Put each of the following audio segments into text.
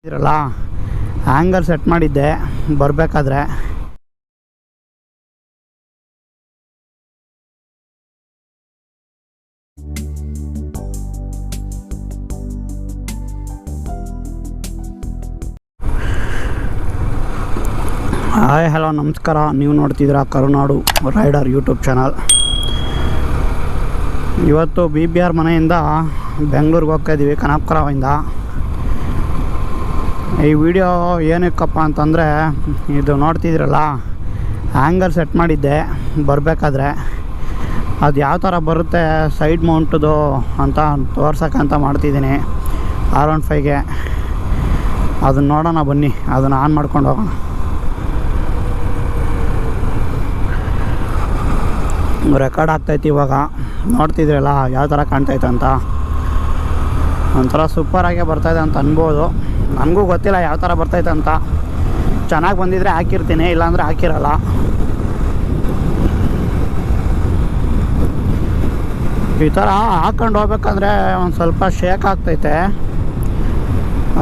ಇರಲ್ಲ angle set ಮಾಡಿದ್ದೆ ಬರಬೇಕಾದ್ರೆ. ಹಾಯ್ ಹಲೋ ನಮಸ್ಕಾರ. ನೀವು ನೋಡ್ತಿದ್ದೀರಾ ಕರುನಾಡು ರೈಡರ್ ಯೂಟ್ಯೂಬ್ ಚಾನಲ್. ಇವತ್ತು BBR ಮನೆಯಿಂದ ಬೆಂಗಳೂರಿಗೆ ಹೋಗ್ತಾಯಿದ್ದೀವಿ, ಕನಕಪುರದಿಂದ. ಈ ವಿಡಿಯೋ ಏನಕ್ಕಪ್ಪ ಅಂತಂದರೆ, ಇದು ನೋಡ್ತಿದ್ದೀರಲ್ಲ ಆ್ಯಂಗಲ್ ಸೆಟ್ ಮಾಡಿದ್ದೆ ಬರಬೇಕಾದ್ರೆ. ಅದು ಯಾವ ಥರ ಬರುತ್ತೆ ಸೈಡ್ ಮೌಂಟದು ಅಂತ ತೋರ್ಸೋಕ್ಕಂತ ಮಾಡ್ತಿದ್ದೀನಿ R15ಗೆ. ಅದನ್ನು ನೋಡೋಣ ಬನ್ನಿ, ಅದನ್ನು ಆನ್ ಮಾಡ್ಕೊಂಡು ಹೋಗೋಣ. ರೆಕಾರ್ಡ್ ಆಗ್ತೈತಿ ಇವಾಗ. ನೋಡ್ತಿದ್ರಲ್ಲ ಯಾವ ಥರ ಕಾಣ್ತೈತೆ ಅಂತ. ಒಂಥರ ಸೂಪರಾಗೆ ಬರ್ತಾಯಿದೆ ಅಂತ ಅನ್ಬೋದು. ನನಗೂ ಗೊತ್ತಿಲ್ಲ ಯಾವ ಥರ ಬರ್ತೈತೆ ಅಂತ. ಚೆನ್ನಾಗಿ ಬಂದಿದ್ರೆ ಹಾಕಿರ್ತೀನಿ, ಇಲ್ಲಾಂದರೆ ಹಾಕಿರಲ್ಲ. ಈ ಥರ ಹಾಕ್ಕೊಂಡು ಹೋಗ್ಬೇಕಂದ್ರೆ ಒಂದು ಸ್ವಲ್ಪ ಶೇಕ್ ಆಗ್ತೈತೆ.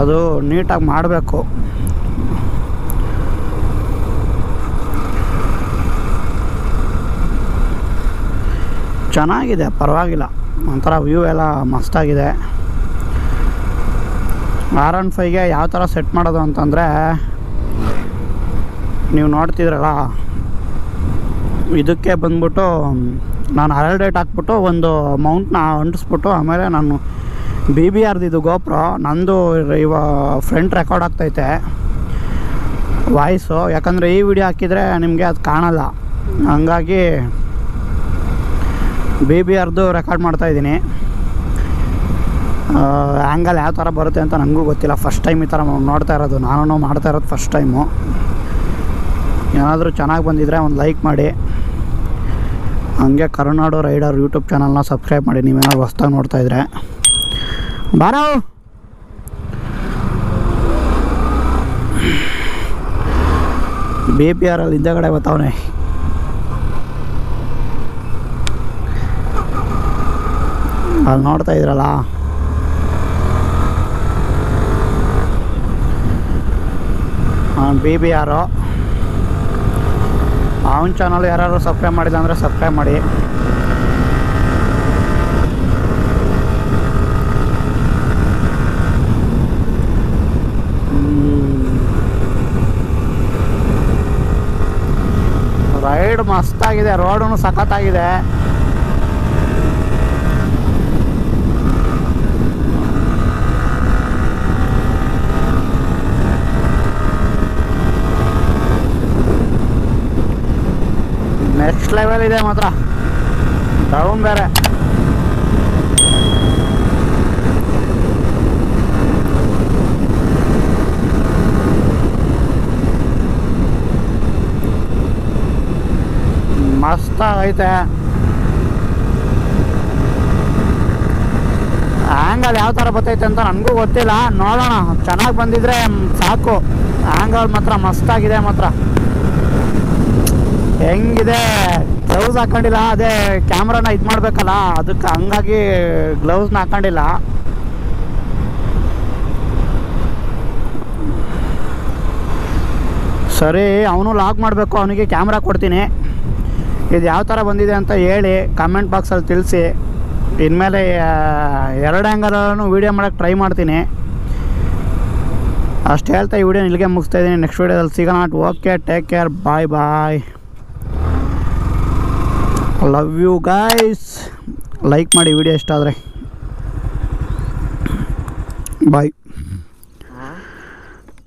ಅದು ನೀಟಾಗಿ ಮಾಡಬೇಕು. ಚೆನ್ನಾಗಿದೆ, ಪರವಾಗಿಲ್ಲ. ಒಂಥರ ವ್ಯೂ ಎಲ್ಲ ಮಸ್ತಾಗಿದೆ. R15ಗೆ ಯಾವ ಥರ ಸೆಟ್ ಮಾಡೋದು ಅಂತಂದರೆ, ನೀವು ನೋಡ್ತಿದ್ರಲ್ಲ ಇದಕ್ಕೆ ಬಂದ್ಬಿಟ್ಟು ನಾನು ಹರಲ್ಡೇಟ್ ಹಾಕ್ಬಿಟ್ಟು ಒಂದು ಮೌಂಟ್ನ ಅಂಟಿಸ್ಬಿಟ್ಟು, ಆಮೇಲೆ ನಾನು BBRದು GoPro ನಂದು ಫ್ರಂಟ್ ರೆಕಾರ್ಡ್ ಆಗ್ತೈತೆ ವಾಯ್ಸು. ಯಾಕಂದರೆ ಈ ವಿಡಿಯೋ ಹಾಕಿದರೆ ನಿಮಗೆ ಅದು ಕಾಣಲ್ಲ, ಹಂಗಾಗಿ BBRದು ರೆಕಾರ್ಡ್ ಮಾಡ್ತಾಯಿದ್ದೀನಿ. ಆ್ಯಂಗಲ್ ಯಾವ ಥರ ಬರುತ್ತೆ ಅಂತ ನನಗೂ ಗೊತ್ತಿಲ್ಲ. ಫಸ್ಟ್ ಟೈಮ್ ಈ ಥರ ನೋಡ್ತಾ ಇರೋದು, ನಾನು ಮಾಡ್ತಾ ಇರೋದು ಫಸ್ಟ್ ಟೈಮು. ಏನಾದರೂ ಚೆನ್ನಾಗಿ ಬಂದಿದ್ದರೆ ಒಂದು ಲೈಕ್ ಮಾಡಿ. ಹಂಗೆ ಕರುನಾಡು ರೈಡರ್ ಯೂಟ್ಯೂಬ್ ಚಾನಲ್ನ ಸಬ್ಸ್ಕ್ರೈಬ್ ಮಾಡಿ, ನೀವೇನಾದ್ರು ಹೊಸ್ದಾಗಿ ನೋಡ್ತಾಯಿದ್ರೆ. ಬಾರೋ BBRಲ್ಲಿ ಹಿಂದೆಗಡೆ ಬರ್ತಾವನೆ. ಅಲ್ಲಿ ನೋಡ್ತಾ ಇದ್ರಲ್ಲ, BBR ಅವನ ಚಾನಲ್ ಯಾರು ಸಬ್ಸ್ಕ್ರೈಬ್ ಮಾಡಿಲ್ಲ ಅಂದರೆ ಸಬ್ಸ್ಕ್ರೈಬ್ ಮಾಡಿ. ರೈಡ್ ಮಸ್ತಾಗಿದೆ, ರೋಡೂ ಸಖತ್ತಾಗಿದೆ. ನೆಕ್ಸ್ಟ್ ಲೆವೆಲ್ ಇದೆ ಮಾತ್ರ, ಡೌನ್ ಬೇರೆ. ಮಸ್ತಾಗೈತೆ. ಆ್ಯಂಗಲ್ ಯಾವ ಥರ ಬರ್ತೈತೆ ಅಂತ ನನಗೂ ಗೊತ್ತಿಲ್ಲ, ನೋಡೋಣ. ಚೆನ್ನಾಗಿ ಬಂದಿದ್ರೆ ಸಾಕು. ಆ್ಯಂಗಲ್ ಮಾತ್ರ ಮಸ್ತಾಗಿದೆ ಮಾತ್ರ. ಹೆಂಗಿದೆ, ಗ್ಲೌಸ್ ಹಾಕೊಂಡಿಲ್ಲ. ಅದೇ ಕ್ಯಾಮ್ರಾನ ಇದು ಮಾಡಬೇಕಲ್ಲ, ಅದಕ್ಕೆ ಹಂಗಾಗಿ ಗ್ಲೌಸ್ನ ಹಾಕೊಂಡಿಲ್ಲ. ಸರಿ, ಅವನು ಲಾಗ್ ಮಾಡಬೇಕು, ಅವನಿಗೆ ಕ್ಯಾಮ್ರಾ ಕೊಡ್ತೀನಿ. ಇದು ಯಾವ ಥರ ಬಂದಿದೆ ಅಂತ ಹೇಳಿ ಕಮೆಂಟ್ ಬಾಕ್ಸಲ್ಲಿ ತಿಳಿಸಿ. ಇನ್ಮೇಲೆ 2 ಆ್ಯಂಗಲೂ ವೀಡಿಯೋ ಮಾಡೋಕ್ಕೆ ಟ್ರೈ ಮಾಡ್ತೀನಿ. ಅಷ್ಟು ಹೇಳ್ತಾ ಈ ವಿಡಿಯೋನ ಇಲ್ಲಿಗೆ ಮುಗಿಸ್ತಾ ಇದ್ದೀನಿ. ನೆಕ್ಸ್ಟ್ ವೀಡಿಯೋದಲ್ಲಿ ಸಿಗೋಣ. Okay, take care, bye bye. Love you guys. Like ಮಾಡಿ ವಿಡಿಯೋ ಇಷ್ಟ ಆದರೆ. ಬಾಯ್.